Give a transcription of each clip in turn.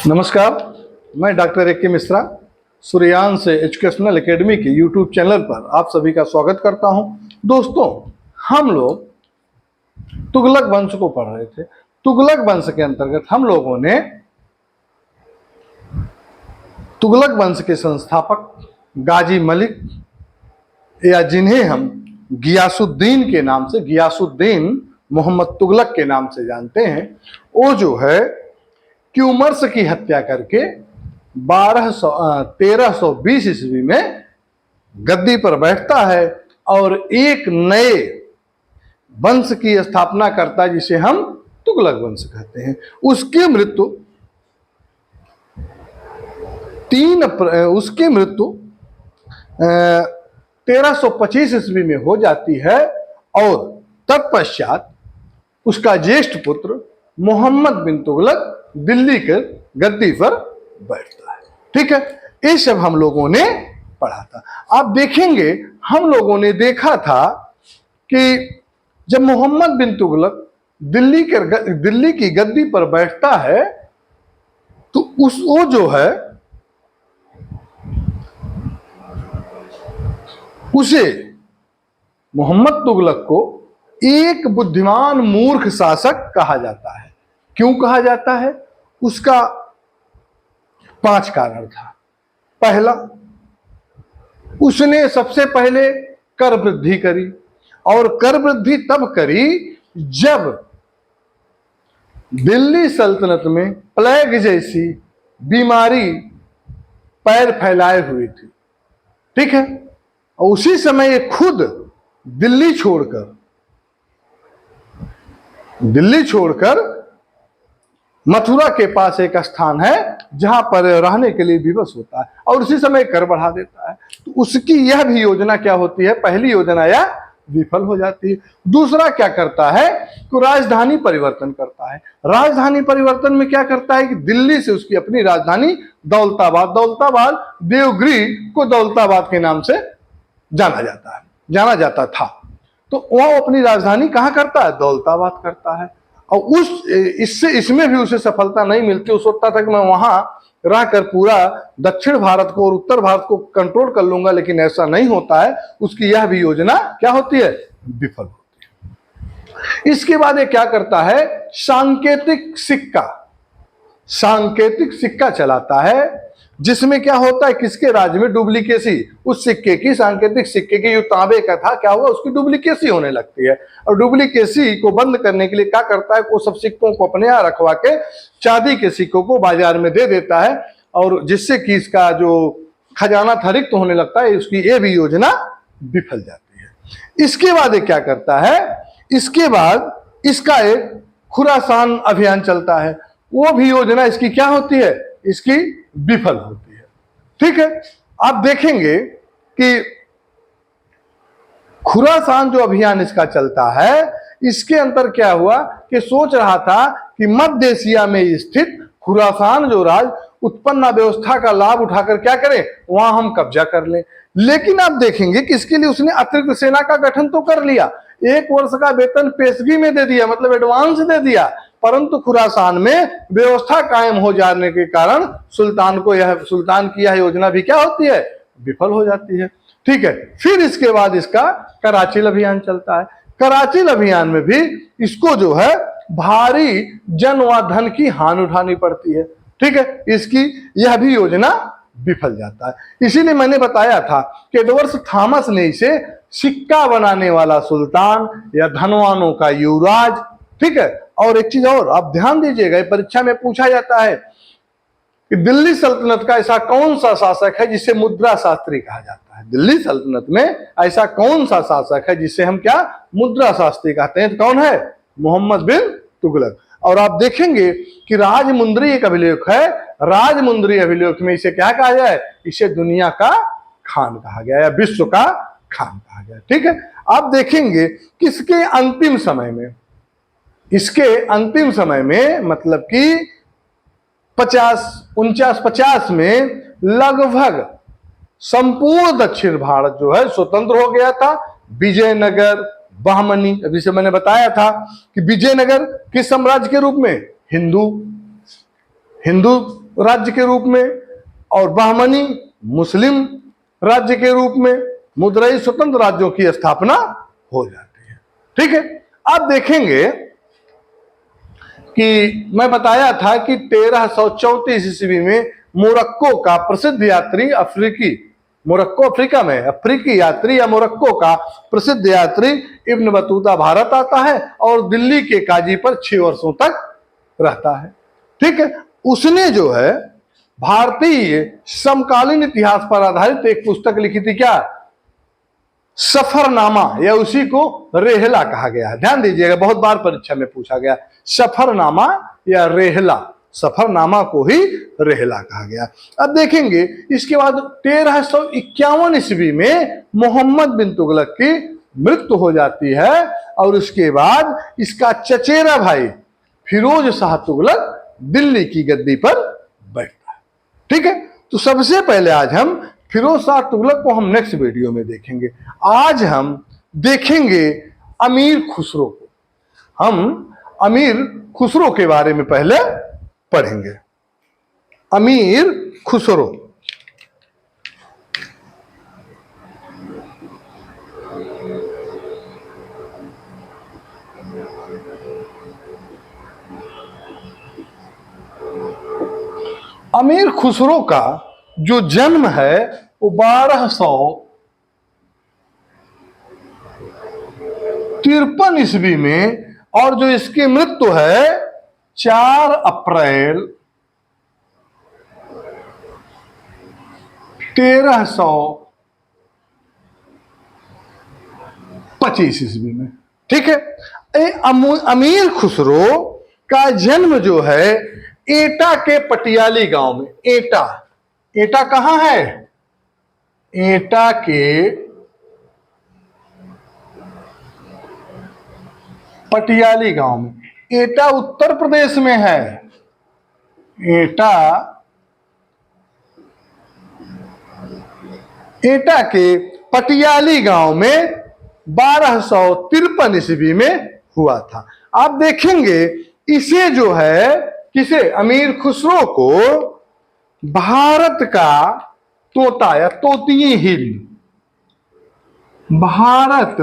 नमस्कार, मैं doctor A K. Mishra Suryansh educational academy के यूट्यूब चैनल पर आप सभी का स्वागत करता हूं। दोस्तों, हम लोग तुगलक वंश को पढ़ रहे थे। तुगलक वंश के अंतर्गत हम लोगों ने तुगलक वंश के संस्थापक गाजी मलिक, या जिन्हें हम गियासुद्दीन के नाम से, गियासुद्दीन मोहम्मद तुगलक के नाम से जानते हैं, वो जो है क्यूमर्स की हत्या करके 1320 ईस्वी में गद्दी पर बैठता है और एक नए वंश की स्थापना करता है जिसे हम तुगलक वंश कहते हैं। उसकी मृत्यु 1325 ईस्वी में हो जाती है और तत्पश्चात उसका ज्येष्ठ पुत्र मोहम्मद बिन तुगलक दिल्ली के गद्दी पर बैठता है। ठीक है, ये सब हम लोगों ने पढ़ा था। आप देखेंगे, हम लोगों ने देखा था कि जब मोहम्मद बिन तुगलक दिल्ली की गद्दी पर बैठता है तो वो जो है उसे, मोहम्मद तुगलक को एक बुद्धिमान मूर्ख शासक कहा जाता है। क्यों कहा जाता है? उसका 5 कारण था। पहला, उसने सबसे पहले कर वृद्धि करी, और कर वृद्धि तब करी जब दिल्ली सल्तनत में प्लेग जैसी बीमारी पैर फैलाए हुई थी। ठीक है, और उसी समय ये खुद दिल्ली छोड़कर मथुरा के पास एक स्थान है जहां पर रहने के लिए विवश होता है, और उसी समय कर बढ़ा देता है। तो उसकी यह भी योजना क्या होती है? पहली योजना यह विफल हो जाती है। दूसरा क्या करता है? तो राजधानी परिवर्तन करता है। राजधानी परिवर्तन में क्या करता है कि दिल्ली से उसकी अपनी राजधानी दौलताबाद देवगिरी को दौलताबाद के नाम से जाना जाता था। तो वह अपनी राजधानी कहां करता है? दौलताबाद करता है। और इसमें भी उसे सफलता नहीं मिलती। वो सोचता था कि मैं वहां रहकर पूरा दक्षिण भारत को और उत्तर भारत को कंट्रोल कर लूंगा, लेकिन ऐसा नहीं होता है। उसकी यह भी योजना क्या होती है? विफल होती है। इसके बाद ये क्या करता है? सांकेतिक सिक्का चलाता है, जिसमें क्या होता है, किसके राज्य में डुप्लीकेसी, उस सिक्के की, सांकेतिक सिक्के की जो तांबे का था, क्या हुआ, उसकी डुप्लीकेसी होने लगती है। और डुप्लीकेसी को बंद करने के लिए क्या करता है, वो सब सिक्कों को अपने यहाँ रखवा के चांदी के सिक्कों को बाजार में दे देता है, और जिससे कि इसका जो खजाना था रिक्त होने लगता है। उसकी ये भी योजना विफल जाती है। इसके बाद ये क्या करता है? इसके बाद इसका एक खुरासान अभियान चलता है। वो भी योजना इसकी क्या होती है? इसकी विफल होती है। ठीक है, आप देखेंगे कि खुरासान जो अभियान इसका चलता है, इसके अंदर क्या हुआ कि सोच रहा था कि मध्य एशिया में स्थित खुरासान जो राज उत्पन्न व्यवस्था का लाभ उठाकर क्या करें, वहां हम कब्जा कर लें। लेकिन आप देखेंगे कि इसके लिए उसने अतिरिक्त सेना का गठन तो कर लिया, 1 वर्ष का वेतन पेशगी में दे दिया, मतलब एडवांस दे दिया, परंतु खुरासान में व्यवस्था कायम हो जाने के कारण सुल्तान की यह योजना भी क्या होती है? विफल हो जाती है। ठीक है, फिर इसके बाद इसका कराची अभियान चलता है। कराची अभियान में भी इसको जो है भारी जन व धन की हानि उठानी पड़ती है। ठीक है, इसकी यह भी योजना विफल जाता है। इसीलिए मैंने बताया था कि एडवर्ड थॉमस ने इसे सिक्का बनाने वाला सुल्तान या धनवानों का युवराज। ठीक है, और एक चीज और आप ध्यान दीजिएगा, परीक्षा में पूछा जाता है कि दिल्ली सल्तनत का ऐसा कौन सा शासक है जिसे मुद्रा शास्त्री कहा जाता है? दिल्ली सल्तनत में ऐसा कौन सा शासक है जिसे हम क्या मुद्रा शास्त्री कहते हैं? तो कौन है? मोहम्मद बिन तुगलक। और आप देखेंगे कि राजमुंद्री एक अभिलेख है। राजमुंद्री अभिलेख में इसे क्या कहा जाए? इसे दुनिया का खान कहा गया या विश्व का खान कहा गया। ठीक है, आप देखेंगे कि इसके अंतिम समय में मतलब कि 49 में लगभग संपूर्ण दक्षिण भारत जो है स्वतंत्र हो गया था। विजयनगर, बहमनी, अभी से मैंने बताया था कि विजयनगर किस साम्राज्य के रूप में? हिंदू राज्य के रूप में और बहमनी मुस्लिम राज्य के रूप में मुद्राई स्वतंत्र राज्यों की स्थापना हो जाती है। ठीक है, अब देखेंगे कि मैं बताया था कि 1334 ईस्वी में मोरक्को का प्रसिद्ध यात्री मोरक्को अफ्रीका में अफ्रीकी यात्री या मोरक्को का प्रसिद्ध यात्री इब्न बतूता भारत आता है और दिल्ली के काजी पर 6 वर्षों तक रहता है। ठीक है, उसने जो है भारतीय समकालीन इतिहास पर आधारित एक पुस्तक लिखी थी, क्या? सफरनामा, या उसी को रेहला कहा गया है। ध्यान दीजिएगा, बहुत बार परीक्षा में पूछा गया, सफरनामा या रेहला। सफरनामा को ही रेहला कहा गया। अब देखेंगे इसके बाद 1351 ईस्वी में मोहम्मद बिन तुगलक की मृत्यु हो जाती है और उसके बाद इसका चचेरा भाई फिरोज शाह तुगलक दिल्ली की गद्दी पर बैठता है। ठीक है, तो सबसे पहले आज हम फिरोज शाह तुगलक को हम नेक्स्ट वीडियो में देखेंगे। आज हम देखेंगे अमीर खुसरो को। हम अमीर खुसरो के बारे में पहले पढ़ेंगे। अमीर खुसरो, अमीर खुसरो का जो जन्म है वो 1253 ईस्वी में और जो इसकी मृत्यु है 4 अप्रैल 1325 ईस्वी में। ठीक है, अमीर खुसरो का जन्म जो है एटा के पटियाली गांव में। एटा कहां है? एटा के पटियाली गांव में। एटा उत्तर प्रदेश में है। एटा के पटियाली गांव में 1253 ईस्वी में हुआ था। आप देखेंगे इसे जो है, किसे? अमीर खुसरो को भारत का तोता या तोतीय हिंद, भारत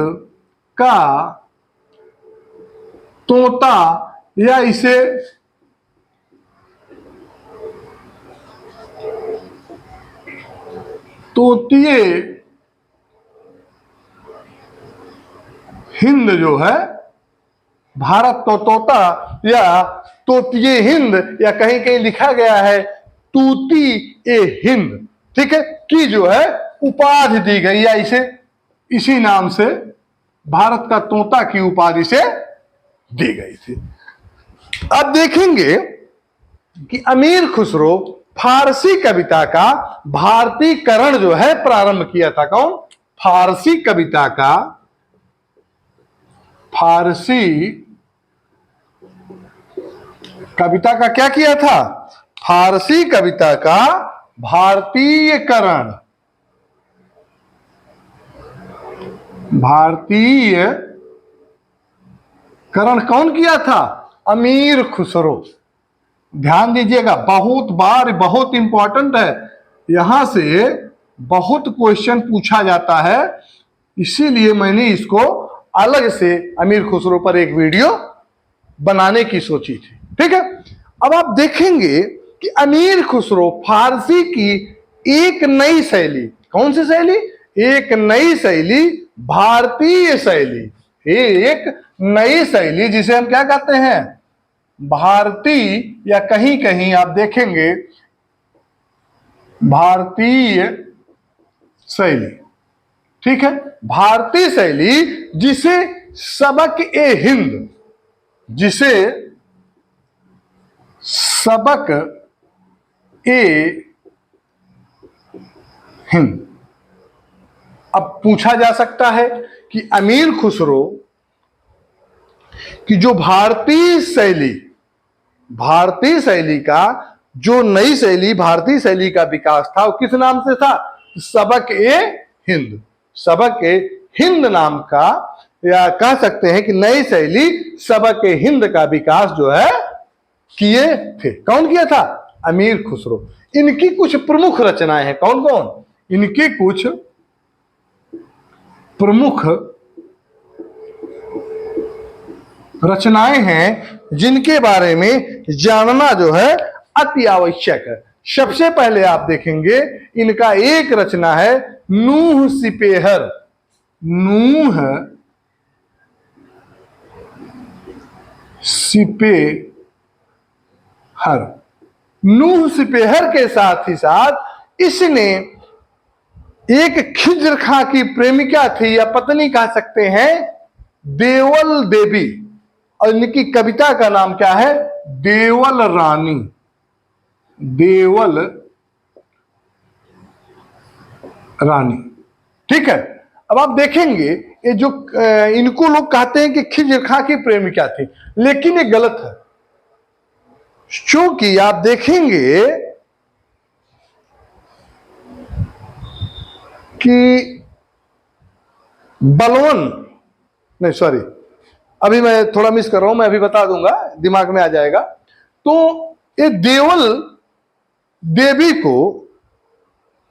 का तोता या इसे तोतीय हिंद जो है, भारत का तोता या तोतीय हिंद, या कहीं कहीं लिखा गया है तूती ए हिंद, ठीक है, की जो है उपाधि दी गई, या इसे इसी नाम से भारत का तोता की उपाधि से दी गई थी। अब देखेंगे कि अमीर खुसरो फारसी कविता का भारतीकरण जो है प्रारंभ किया था। कौन? फारसी कविता का क्या किया था? फारसी कविता का भारतीयकरण, कौन किया था? अमीर खुसरो। ध्यान दीजिएगा, बहुत बार, बहुत इंपॉर्टेंट है, यहां से बहुत क्वेश्चन पूछा जाता है, इसीलिए मैंने इसको अलग से अमीर खुसरो पर एक वीडियो बनाने की सोची थी। ठीक है, अब आप देखेंगे कि अमीर खुसरो फारसी की एक नई शैली, कौन सी शैली? एक नई शैली, भारतीय शैली, एक नई शैली जिसे हम क्या कहते हैं? भारतीय, या कहीं कहीं आप देखेंगे भारतीय शैली। ठीक है, भारतीय शैली जिसे सबक ए हिंद, जिसे सबक ए हिंद। अब पूछा जा सकता है कि अमीर खुसरो की जो भारतीय शैली का जो नई शैली, भारतीय शैली का विकास था, वो किस नाम से था? सबक ए हिंद। सबक ए हिंद नाम का, या कह सकते हैं कि नई शैली सबक ए हिंद का विकास जो है किए थे। कौन किया था? अमीर खुसरो। इनकी कुछ प्रमुख रचनाएं हैं, कौन कौन? इनकी कुछ प्रमुख रचनाएं हैं जिनके बारे में जानना जो है अति आवश्यक है। सबसे पहले आप देखेंगे इनका एक रचना है नूह सिपेहर। नूह सिपेहर। नूह सिपेहर के साथ ही साथ इसने एक खिज्र खां की प्रेमिका थी या पत्नी कह सकते हैं, देवल देवी, और इनकी कविता का नाम क्या है? देवल रानी। देवल रानी, ठीक है। अब आप देखेंगे ये जो इनको लोग कहते हैं कि खिज्र खां की प्रेमिका थी, लेकिन ये गलत है। क्योंकि आप देखेंगे कि बलवन, नहीं सॉरी, अभी मैं थोड़ा मिस कर रहा हूं, मैं अभी बता दूंगा, दिमाग में आ जाएगा। तो ये देवल देवी को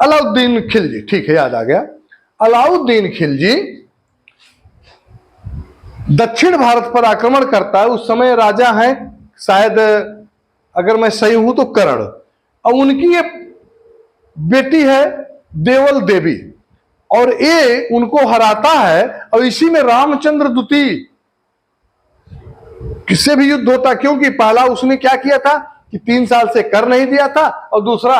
अलाउद्दीन खिलजी, ठीक है याद आ गया, अलाउद्दीन खिलजी दक्षिण भारत पर आक्रमण करता है। उस समय राजा हैं शायद, अगर मैं सही हूं तो करण, और उनकी ये बेटी है देवल देवी, और ये उनको हराता है। और इसी में रामचंद्र द्वितीय किससे भी युद्ध होता, क्योंकि पहला उसने क्या किया था कि 3 साल से कर नहीं दिया था, और दूसरा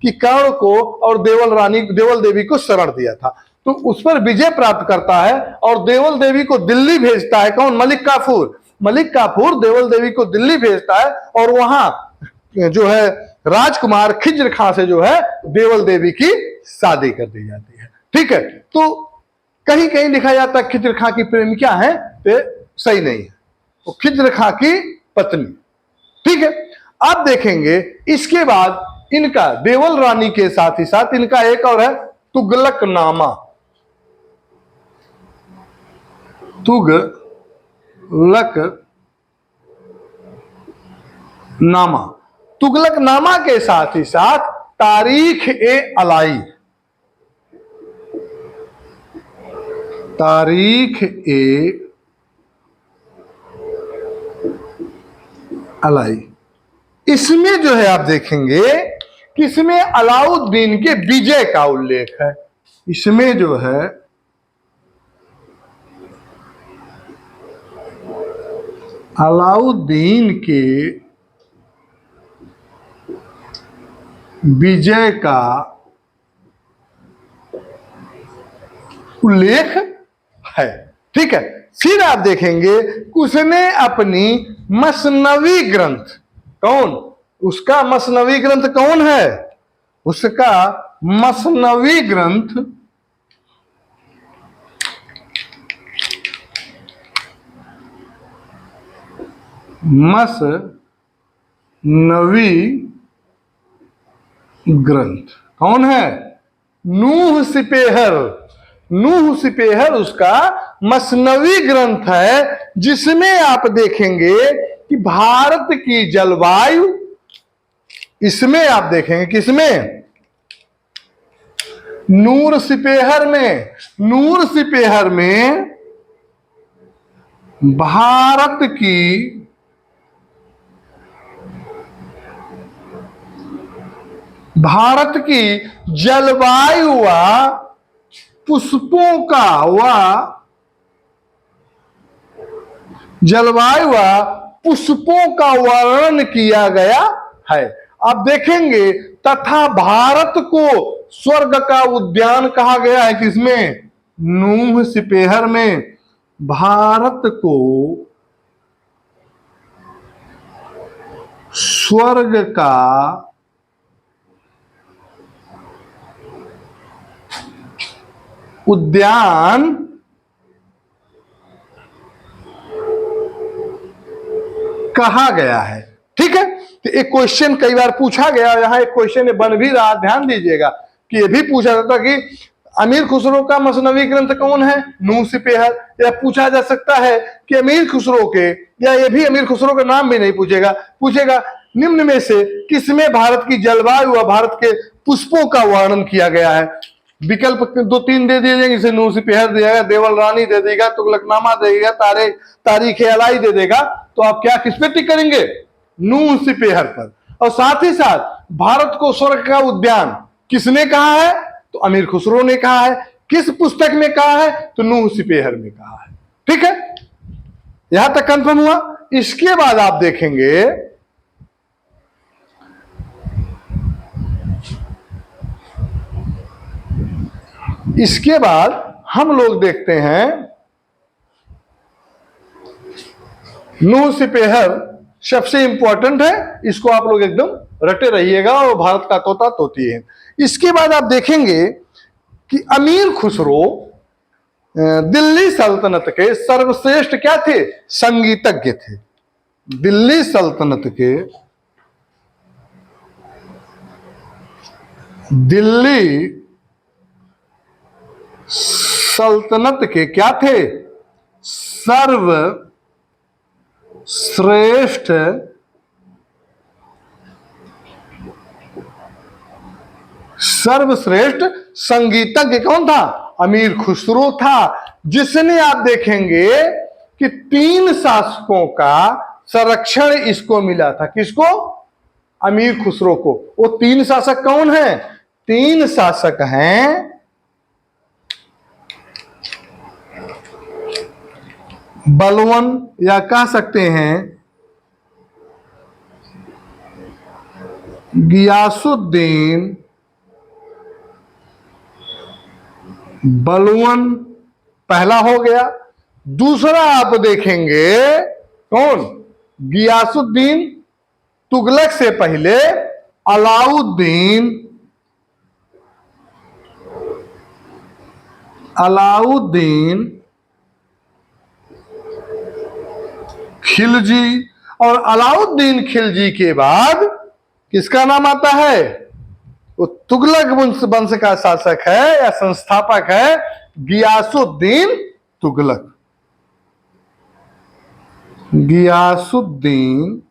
कि कर्ण को और देवल देवी को शरण दिया था। तो उस पर विजय प्राप्त करता है और देवल देवी को दिल्ली भेजता है। कौन? मलिक काफूर। मलिक काफूर देवल देवी को दिल्ली भेजता है, और वहां जो है राजकुमार खिज्र खां से जो है देवल देवी की शादी कर दी जाती है, ठीक है। तो कहीं कहीं लिखा जाता है खिज्र खां की प्रेमिका है, तो सही नहीं है, वो खिज्र खां की पत्नी, ठीक है। आप देखेंगे इसके बाद इनका देवल रानी के साथ ही साथ इनका एक और है तुगलकनामा। तुगलकनामा। तुगलकनामा के साथ ही साथ तारीख ए अलाई। तारीख ए अलाई, इसमें जो है आप देखेंगे कि इसमें अलाउद्दीन के विजय का उल्लेख है। इसमें जो है अलाउद्दीन के विजय का उल्लेख है, ठीक है। फिर आप देखेंगे उसने अपनी मसनवी ग्रंथ, कौन? उसका मसनवी ग्रंथ कौन है? उसका मसनवी ग्रंथ मसनवी ग्रंथ कौन है? नूह सिपेहर। नूह सिपेहर उसका मसनवी ग्रंथ है, जिसमें आप देखेंगे कि भारत की जलवायु, इसमें आप देखेंगे किसमें? नूर सिपेहर में। नूर सिपेहर में भारत की जलवायु व पुष्पों का वर्णन किया गया है। आप देखेंगे तथा भारत को स्वर्ग का उद्यान कहा गया है, किसमें? नूह सिपेहर में। भारत को स्वर्ग का उद्यान कहा गया है, ठीक है। तो एक क्वेश्चन कई बार पूछा गया, यहां एक क्वेश्चन बन भी रहा, ध्यान दीजिएगा कि यह भी पूछा जाता कि अमीर खुसरो का मसनवी ग्रंथ कौन है? नूह सिपेहर। या पूछा जा सकता है कि अमीर खुसरो के, या ये भी अमीर खुसरो का नाम भी नहीं पूछेगा निम्न में से किसमें भारत की जलवायु व भारत के पुष्पों का वर्णन किया गया है? विकल्प 2-3 दे दिए जाएंगे, जैसे नूह सिपहर दे देगा, देवल रानी दे देगा, तुगलकनामा दे देगा, तारीख अलाई दे देगा। तो आप क्या किस पे टिक करेंगे? नूह सिपहर पर। और साथ ही साथ भारत को स्वर्ग का उद्यान किसने कहा है? तो अमीर खुसरो ने कहा है। किस पुस्तक में कहा है? तो नूह सिपहर में कहा है। ठीक है, यहां तक कंफर्म हुआ। इसके बाद आप देखेंगे इसके बाद हम लोग देखते हैं नूह सिपहर सबसे इंपॉर्टेंट है, इसको आप लोग एकदम रटे रहिएगा, और भारत का तोता तोती है। इसके बाद आप देखेंगे कि अमीर खुसरो दिल्ली सल्तनत के सर्वश्रेष्ठ क्या थे? संगीतज्ञ थे। दिल्ली सल्तनत के क्या थे? सर्वश्रेष्ठ संगीतज्ञ कौन था? अमीर खुसरो था, जिसने आप देखेंगे कि 3 शासकों का संरक्षण इसको मिला था। किसको? अमीर खुसरो को। वो 3 शासक कौन हैं? 3 शासक हैं बलवन, या कह सकते हैं गियासुद्दीन बलवन, पहला हो गया। दूसरा आप देखेंगे कौन? गियासुद्दीन तुगलक से पहले अलाउद्दीन खिलजी, और अलाउद्दीन खिलजी के बाद किसका नाम आता है? वो तुगलक वंश का शासक है या संस्थापक है, गियासुद्दीन तुगलक। गियासुद्दीन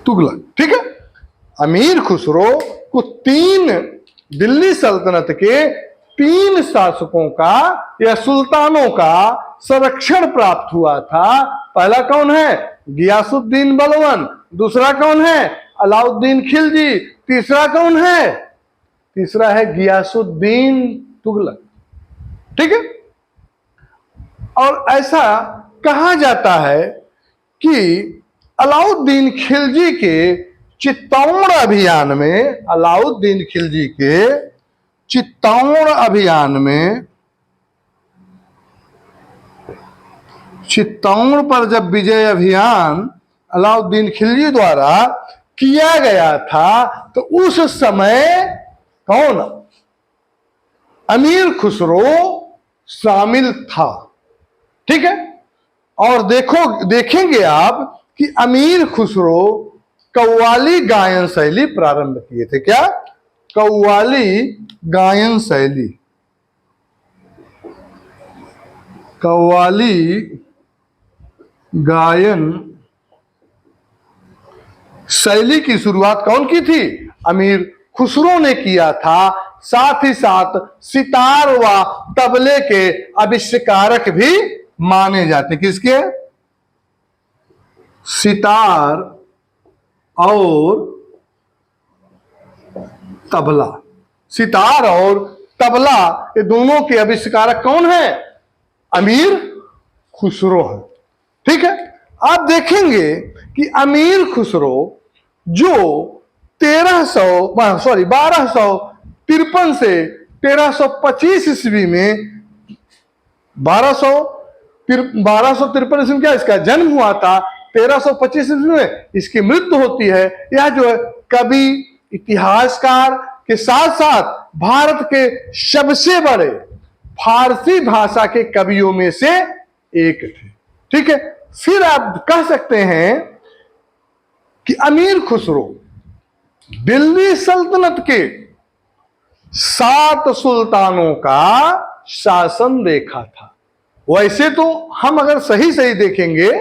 तुगलक। ठीक है, अमीर खुसरो को दिल्ली सल्तनत के 3 शासकों का या सुल्तानों का संरक्षण प्राप्त हुआ था। पहला कौन है? गियासुद्दीन बलवन। दूसरा कौन है? अलाउद्दीन खिलजी। तीसरा कौन है? तीसरा है गियासुद्दीन तुगलक। ठीक है, और ऐसा कहा जाता है कि अलाउद्दीन खिलजी के चित्तौड़ अभियान में, अलाउद्दीन खिलजी के चित्तौड़ अभियान में, चित्तौड़ पर जब विजय अभियान अलाउद्दीन खिलजी द्वारा किया गया था, तो उस समय कौन? अमीर खुसरो शामिल था। ठीक है, और देखेंगे आप कि अमीर खुसरो कव्वाली गायन शैली प्रारंभ किए थे। क्या? कव्वाली गायन शैली। कव्वाली गायन शैली की शुरुआत कौन की थी? अमीर खुसरो ने किया था। साथ ही साथ सितार व तबले के आविष्कारक भी माने जाते। किसके? सितार और तबला। सितार और तबला, ये दोनों के आविष्कारक कौन है? अमीर खुसरो है। ठीक है, आप देखेंगे कि अमीर खुसरो जो 1253 से 1325 ईस्वी में 1253 ईस्वी में क्या इसका जन्म हुआ था, 1325 ईस्वी में इसकी मृत्यु होती है। यह जो है कवि, इतिहासकार के साथ साथ भारत के सबसे बड़े फारसी भाषा के कवियों में से एक थे। ठीक है, फिर आप कह सकते हैं कि अमीर खुसरो दिल्ली सल्तनत के 7 सुल्तानों का शासन देखा था। वैसे तो हम अगर सही सही देखेंगे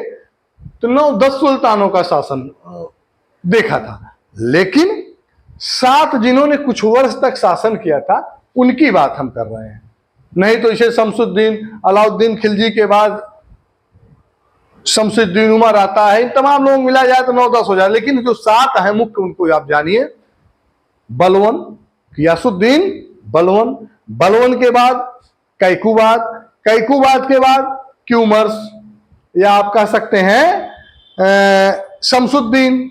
तो 9-10 सुल्तानों का शासन देखा था, लेकिन 7 जिन्होंने कुछ वर्ष तक शासन किया था उनकी बात हम कर रहे हैं। नहीं तो इसे शमसुद्दीन, अलाउद्दीन खिलजी के बाद शमसुद्दीन उमर आता है, इन तमाम लोग मिला जाए तो 9-10 हो जाए, लेकिन जो 7 है मुख्य उनको आप जानिए। बलवन, गियासुद्दीन बलवन, बलवन के बाद कैकुबाद, कैकुबाद के बाद क्यूमर्स, या आप कह सकते हैं शमसुद्दीन,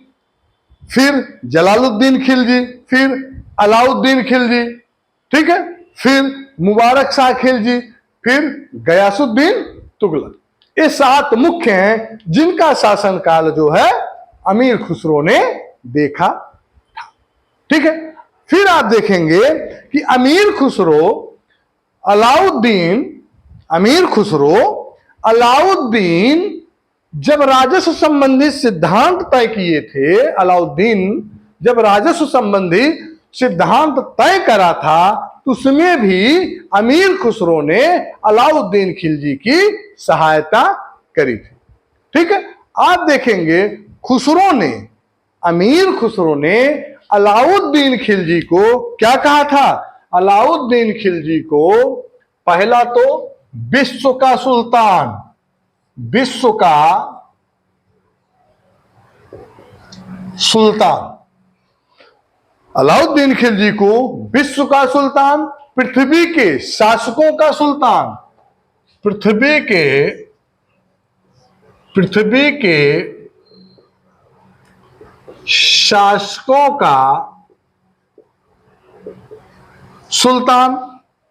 फिर जलालुद्दीन खिलजी, फिर अलाउद्दीन खिलजी, ठीक है, फिर मुबारक शाह खिलजी, फिर गयासुद्दीन तुगलक। ये 7 मुख्य हैं जिनका शासनकाल जो है अमीर खुसरो ने देखा था, ठीक है। फिर आप देखेंगे कि अमीर खुसरो अलाउद्दीन जब राजस्व संबंधी सिद्धांत तय किए थे, अलाउद्दीन जब राजस्व संबंधी सिद्धांत तय करा था तो उसमें भी अमीर खुसरो ने अलाउद्दीन खिलजी की सहायता करी थी, ठीक है। आप देखेंगे अमीर खुसरो ने अलाउद्दीन खिलजी को क्या कहा था? अलाउद्दीन खिलजी को पहला तो विश्व का सुल्तान, अलाउद्दीन खिलजी को विश्व का सुल्तान, पृथ्वी के शासकों का सुल्तान, पृथ्वी के शासकों का सुल्तान,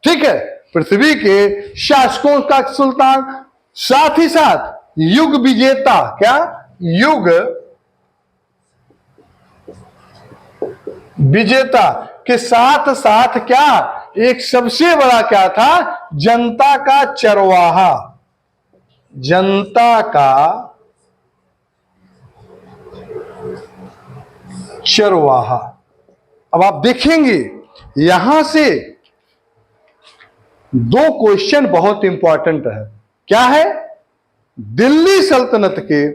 ठीक है, पृथ्वी के शासकों का सुल्तान, साथ ही साथ युग विजेता, क्या युग विजेता के साथ साथ क्या एक सबसे बड़ा क्या था? जनता का चरवाहा, जनता का चरवाहा। अब आप देखेंगे यहां से 2 क्वेश्चन बहुत इंपॉर्टेंट है। क्या है? दिल्ली सल्तनत के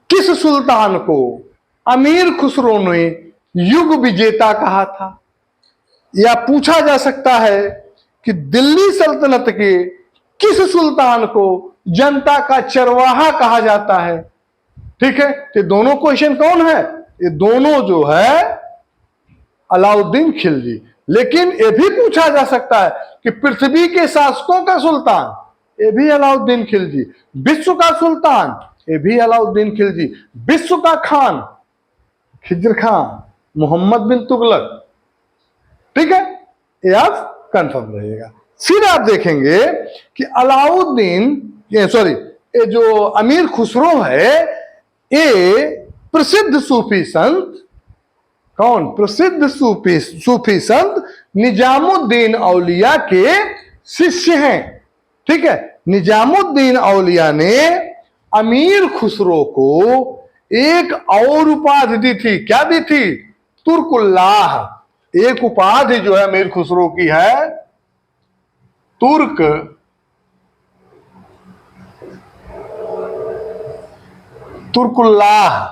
किस सुल्तान को अमीर खुसरो ने युग विजेता कहा था? या पूछा जा सकता है कि दिल्ली सल्तनत के किस सुल्तान को जनता का चरवाहा कहा जाता है? ठीक है, तो दोनों क्वेश्चन कौन है? ये दोनों जो है अलाउद्दीन खिलजी। लेकिन यह भी पूछा जा सकता है कि पृथ्वी के शासकों का सुल्तान, ये भी अलाउद्दीन खिलजी, विश्व का सुल्तान, ये भी अलाउद्दीन खिलजी, विश्व का खान खिज्र खान, मोहम्मद बिन तुगलक, ठीक है, ये आप कंफर्म रहिएगा। फिर आप देखेंगे कि ये जो अमीर खुसरो है, ये प्रसिद्ध सूफी संत, कौन? प्रसिद्ध सूफी संत निजामुद्दीन औलिया के शिष्य हैं, ठीक है। निजामुद्दीन औलिया ने अमीर खुसरो को एक और उपाधि दी थी। क्या दी थी? तुर्कुल्लाह। एक उपाधि जो है अमीर खुसरो की है तुर्कुल्लाह,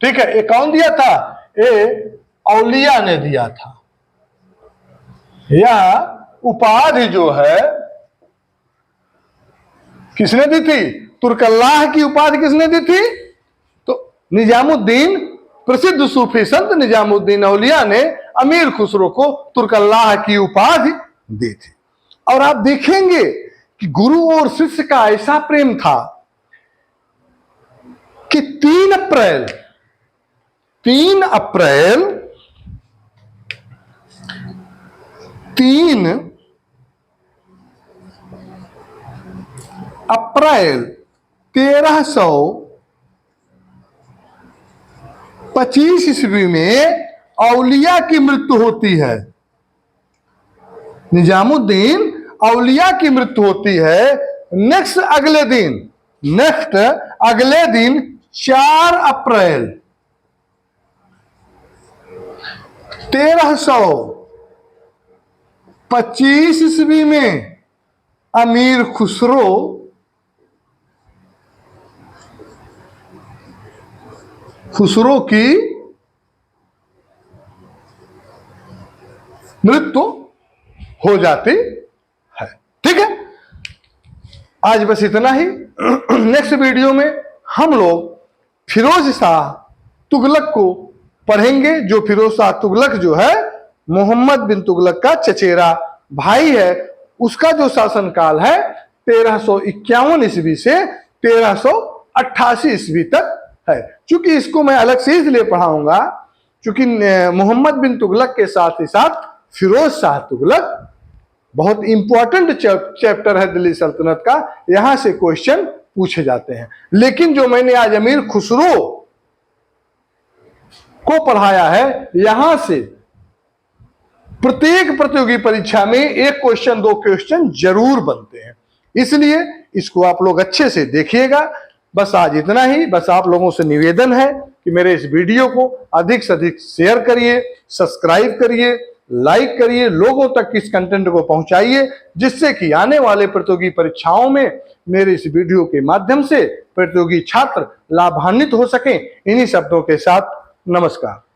ठीक है। ये कौन दिया था? ये औलिया ने दिया था। यह उपाधि जो है किसने दी थी? तुर्कुल्लाह की उपाधि किसने दी थी? तो निजामुद्दीन, प्रसिद्ध सूफी संत निजामुद्दीन औलिया ने अमीर खुसरो को तुर्कुल्लाह की उपाधि दी थी। और आप देखेंगे कि गुरु और शिष्य का ऐसा प्रेम था कि 3 अप्रैल 1325 ईस्वी में औलिया की मृत्यु होती है। निजामुद्दीन औलिया की मृत्यु होती है नेक्स्ट अगले दिन 4 अप्रैल 1325 ईस्वी में अमीर खुसरो की मृत्यु हो जाती है। ठीक है, आज बस इतना ही। नेक्स्ट वीडियो में हम लोग फिरोज शाह तुगलक को पढ़ेंगे, जो फिरोज शाह तुगलक जो है मोहम्मद बिन तुगलक का चचेरा भाई है। उसका जो शासनकाल है 1351 ईस्वी से 1388 ईस्वी तक है। क्योंकि इसको मैं अलग से इसलिए पढ़ाऊंगा क्योंकि मोहम्मद बिन तुगलक के साथ ही साथ फिरोज शाह तुगलक बहुत इंपॉर्टेंट चैप्टर है दिल्ली सल्तनत का, यहां से क्वेश्चन पूछे जाते हैं। लेकिन जो मैंने आज अमीर खुसरो को पढ़ाया है, यहां से प्रत्येक प्रतियोगी परीक्षा में एक क्वेश्चन 2 क्वेश्चन जरूर बनते हैं, इसलिए इसको आप लोग अच्छे से देखिएगा। बस आज इतना ही। बस आप लोगों से निवेदन है कि मेरे इस वीडियो को अधिक से अधिक शेयर करिए, सब्सक्राइब करिए, लाइक करिए, लोगों तक इस कंटेंट को पहुंचाइए, जिससे कि आने वाले प्रतियोगी परीक्षाओं में मेरे इस वीडियो के माध्यम से प्रतियोगी छात्र लाभान्वित हो सकें। इन्हीं शब्दों के साथ नमस्कार।